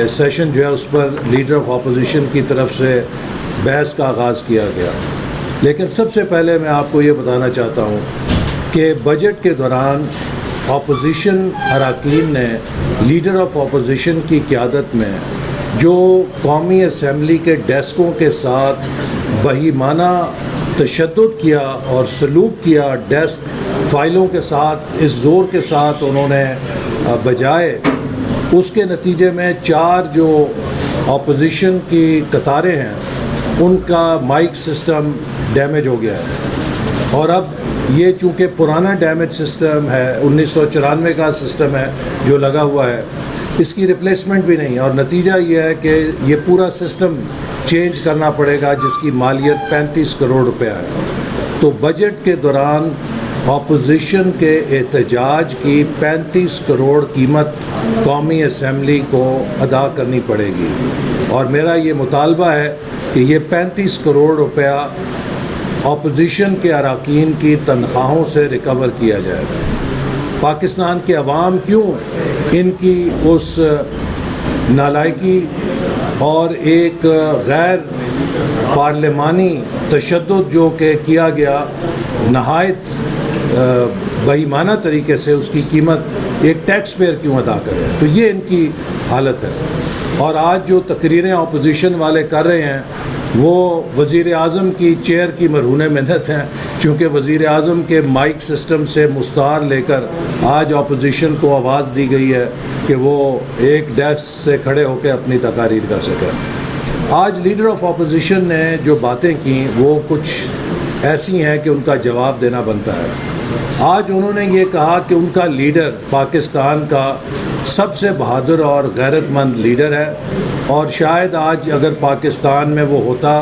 Session جو ہے اس پر leader of opposition کی طرف سے بحث کا آغاز کیا گیا. لیکن سب سے پہلے میں آپ کو یہ بتانا چاہتا ہوں کہ بجٹ کے دوران اپوزیشن اراکین نے لیڈر آف اپوزیشن کی قیادت میں جو قومی اسمبلی کے ڈیسکوں کے ساتھ بہیمانہ تشدد کیا اور سلوک کیا، ڈیسک فائلوں کے ساتھ اس زور کے ساتھ انہوں نے بجائے، اس کے نتیجے میں 4 جو اپوزیشن کی قطاریں ہیں ان کا مائک سسٹم ڈیمیج ہو گیا ہے. اور اب یہ چونکہ پرانا ڈیمیج سسٹم ہے، 1994 کا سسٹم ہے جو لگا ہوا ہے، اس کی ریپلیسمنٹ بھی نہیں، اور نتیجہ یہ ہے کہ یہ پورا سسٹم چینج کرنا پڑے گا جس کی مالیت 35 کروڑ روپیہ ہے. تو بجٹ کے دوران اپوزیشن کے احتجاج کی 35 کروڑ قیمت قومی اسمبلی کو ادا کرنی پڑے گی، اور میرا یہ مطالبہ ہے کہ یہ 35 کروڑ روپیہ اپوزیشن کے اراکین کی تنخواہوں سے ریکور کیا جائے. پاکستان کے عوام کیوں ان کی اس نالائکی اور ایک غیر پارلیمانی تشدد جو کہ کیا گیا نہایت بہیمانہ طریقے سے، اس کی قیمت ایک ٹیکس پیئر کیوں ادا کرے؟ تو یہ ان کی حالت ہے. اور آج جو تقریریں اپوزیشن والے کر رہے ہیں وہ وزیر اعظم کی چیئر کی مرہون منت ہیں، چونکہ وزیر اعظم کے مائک سسٹم سے مستعار لے کر آج اپوزیشن کو آواز دی گئی ہے کہ وہ ایک ڈیسک سے کھڑے ہو کے اپنی تقاریر کر سکیں. آج لیڈر آف اپوزیشن نے جو باتیں کیں وہ کچھ ایسی ہیں کہ ان کا جواب دینا بنتا ہے. آج انہوں نے یہ کہا کہ ان کا لیڈر پاکستان کا سب سے بہادر اور غیرت مند لیڈر ہے، اور شاید آج اگر پاکستان میں وہ ہوتا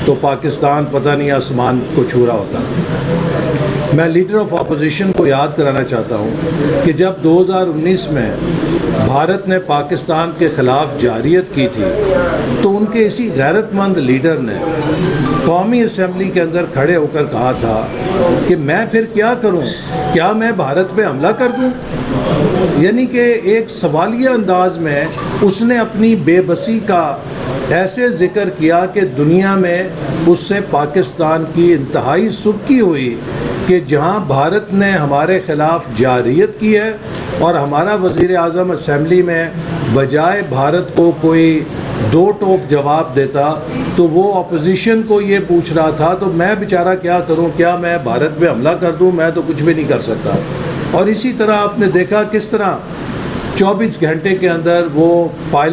تو پاکستان پتہ نہیں آسمان کو چھو رہا ہوتا. میں لیڈر آف اپوزیشن کو یاد کرانا چاہتا ہوں کہ جب 2019 میں بھارت نے پاکستان کے خلاف جارحیت کی تھی تو ان کے اسی غیرت مند لیڈر نے قومی اسمبلی کے اندر کھڑے ہو کر کہا تھا کہ میں پھر کیا کروں، کیا میں بھارت پہ حملہ کر دوں؟ یعنی کہ ایک سوالیہ انداز میں اس نے اپنی بے بسی کا ایسے ذکر کیا کہ دنیا میں اس سے پاکستان کی انتہائی سبکی ہوئی کہ جہاں بھارت نے ہمارے خلاف جارحیت کی ہے اور ہمارا وزیر اعظم اسمبلی میں بجائے بھارت کو کوئی 2 ٹوک جواب دیتا تو وہ اپوزیشن کو یہ پوچھ رہا تھا تو میں بیچارہ کیا کروں، کیا میں بھارت پہ حملہ کر دوں؟ میں تو کچھ بھی نہیں کر سکتا. اور اسی طرح آپ نے دیکھا کس طرح 24 گھنٹے کے اندر وہ